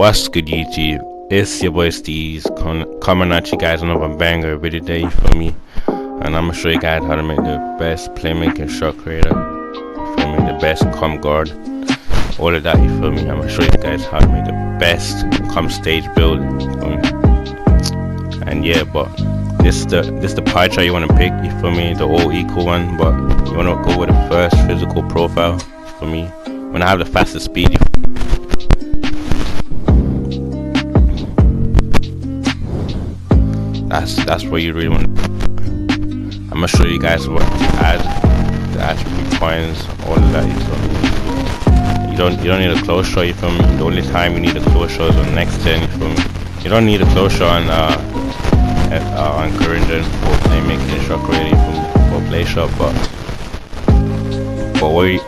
What's good, YouTube? It's your boy Steez coming at you guys another banger video today, you feel me? And I'm gonna show you guys how to make the best playmaking shot creator, you feel me? The best com guard, all of that, you feel me? I'm gonna show you guys how to make the best com stage build, you feel me? And yeah, but this the pie chart you wanna pick, you feel me? The all equal one, but you wanna go with the first physical profile, you feel me? You wanna have the fastest speed, that's where you really want to. I'm gonna show you guys what to add, the attribute points, all of that, you feel me? You don't need a close shot, you feel me? The only time you need a close shot is on next turn, you feel me? You don't need a close shot on Corinthian for playmaking shot creator, you feel me? For play shot, but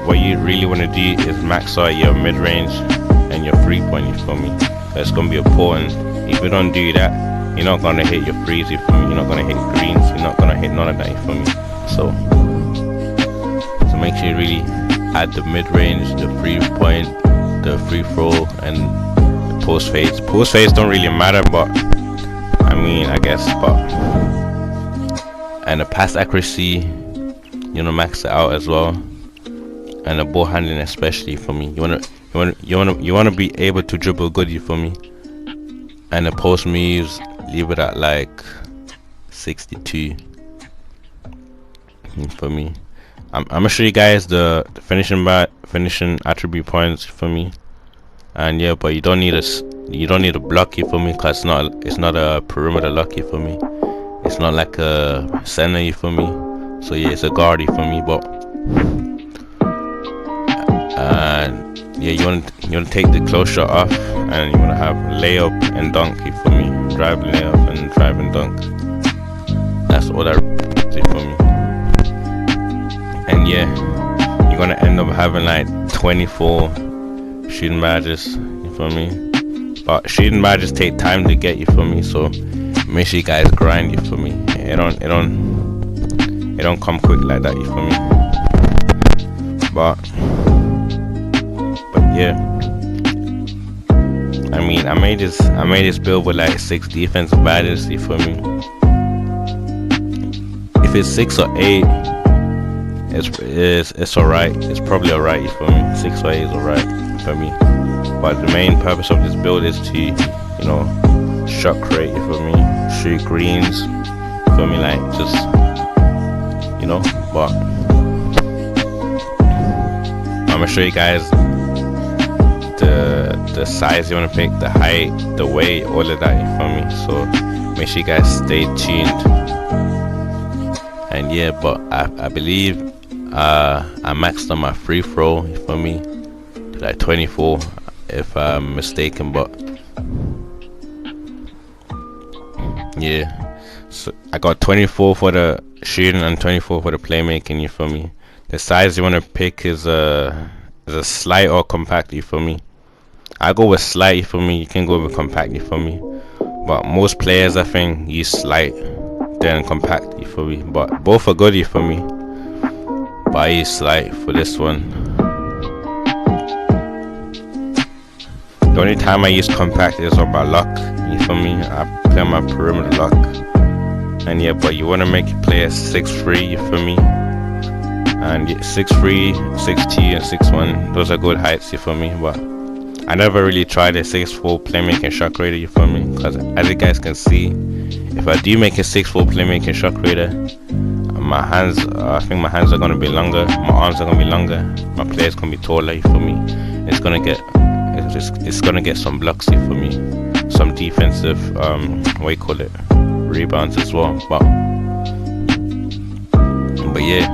what you really want to do is max out your mid range and your 3-point, you feel me? That's gonna be important. If you don't do that, you're not gonna hit your threes, you feel me? You're not gonna hit greens, you're not gonna hit none of that, you feel me? So make sure you really add the mid-range, the 3-point, the free throw, and the post fades. Post fades don't really matter, but I mean, I guess, but and the pass accuracy, you know, max it out as well, and the ball handling especially, for me. You wanna be able to dribble good, you feel me? And the post moves, leave it at like 62, for me. I'm gonna show you guys the finishing attribute points, for me. And yeah, but you don't need a block, you for me, cause it's not a perimeter lock, you for me. It's not like a center, you for me. So yeah, it's a guard, you for me. But and yeah, you want to take the close shot off, and you want to have layup and dunk, you for me. Drive, layup, and drive and dunk. That's all that you for me. And yeah, you're gonna end up having like 24 shooting badges, you feel me? But shooting badges take time to get, you feel me? So make sure you guys grind, you feel me? It don't come quick like that, you feel me? But yeah, I mean, I made this build with like 6 defensive badges, you feel me? If it's 6 or 8, it's alright. It's probably alright, you feel me? 6 or 8 is alright, you feel me? But the main purpose of this build is to, you know, shot create, you feel me? Shoot greens, you feel me? Like, just, you know. But I'm gonna show you guys the size you want to pick, the height, the weight, all of that, you feel me? So make sure you guys stay tuned. And yeah, but I believe I maxed on my free throw, you feel me, to like 24 if I'm mistaken. But yeah, so I got 24 for the shooting and 24 for the playmaking, you feel me? The size you want to pick is a slight or compact, you feel me? I go with slight, you feel me? You can go with compact, you feel me? But most players, I think, use slight then compact, you feel me? But both are good, you feel me? But I use slight for this one. The only time I use compact is on my lock, you feel me? I play on my perimeter lock. And yeah, but you want to make your player 6'3", you feel me? And 6'3", 6'2", and 6'1", those are good heights, you feel me? But I never really tried a 6'4" playmaking shot creator, you feel me? Because as you guys can see, if I do make a 6'4" playmaking shot creator, my hands, I think my hands are gonna be longer, my arms are gonna be longer, my player's gonna be taller, you feel me? It's gonna get some blocks, you feel me? Some defensive, what you call it, rebounds as well. But yeah,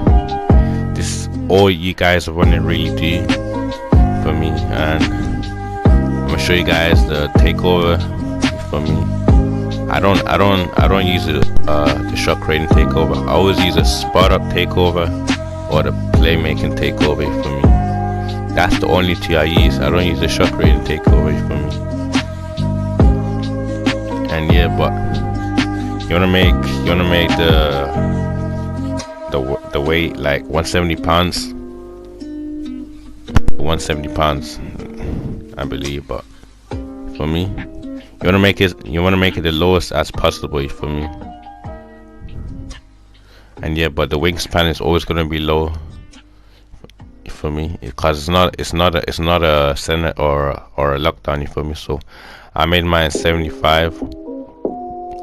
this is all you guys want to really do for me. And I'm gonna show you guys the takeover, for me. I don't use the shot creating takeover. I always use a spot up takeover or the playmaking takeover, for me. That's the only two I use. I don't use the shot creating takeover, for me. And yeah, but you wanna make the weight like 170 pounds. 170 pounds, I believe, but For me, you wanna make it the lowest as possible. You feel me? And yeah, but the wingspan is always gonna be low. You feel me? Because it's not a center or a lockdown. You feel me? So I made mine 75.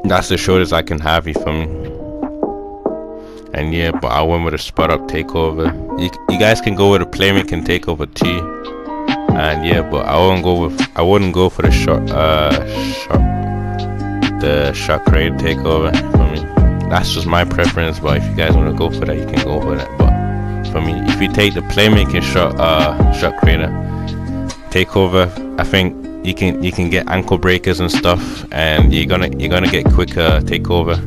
That's the shortest I can have. You feel me? And yeah, but I went with a spot up takeover. You guys can go with a playmaking takeover too. And yeah, but I wouldn't go for the Shotcreator takeover. For me, that's just my preference. But if you guys want to go for that, you can go for that. But for me, if you take the playmaking Shotcreator takeover, I think you can get ankle breakers and stuff, and you're gonna get quicker takeover.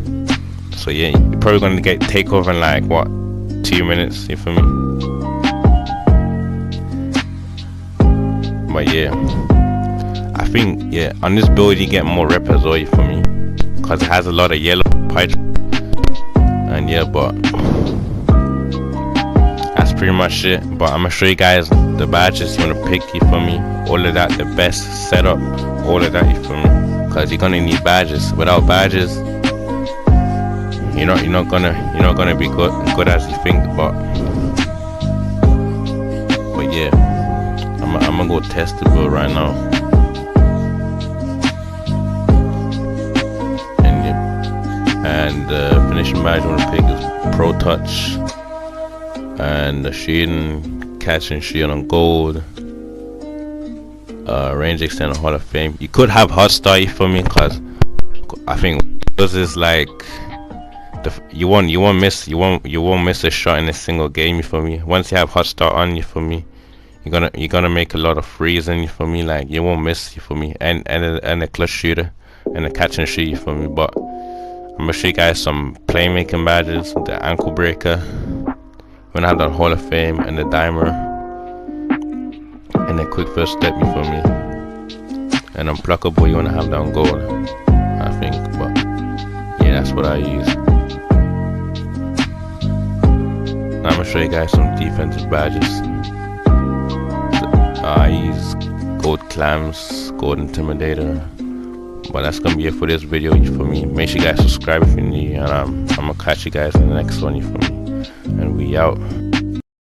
So yeah, you're probably gonna get takeover in like what, 2 minutes. You feel me? But yeah, I think yeah, on this build you get more rep as well. You feel me? Because it has a lot of yellow pipe. And yeah, but that's pretty much it. But I'm gonna show you guys the badges you wanna pick. You feel me? All of that, the best setup, all of that. You feel me? Because you're gonna need badges. Without badges, you're not gonna be good as you think. But yeah, I'm gonna go test the build right now. And the finishing badge you want to pick is Pro Touch, and the shooting, catch and shoot on gold, range extender Hall of Fame. You could have hot start, you feel me? Cause I think this is like you won't miss a shot in a single game. You feel me? Once you have hot start on, you feel me? You're gonna make a lot of frees, and you feel me? Like you won't miss, you feel me? And a clutch shooter and a catch and shoot, you feel me? But I'm gonna show you guys some playmaking badges, the ankle breaker. We're gonna have the Hall of Fame and the dimer and the quick first step, you feel me? And unpluckable, you wanna have that on gold, I think. But yeah, that's what I use. Now I'm gonna show you guys some defensive badges. I use gold clams, gold intimidator. But that's gonna be it for this video, you feel me? Make sure you guys subscribe if you're new, and I'm gonna catch you guys in the next one, you feel me? And we out.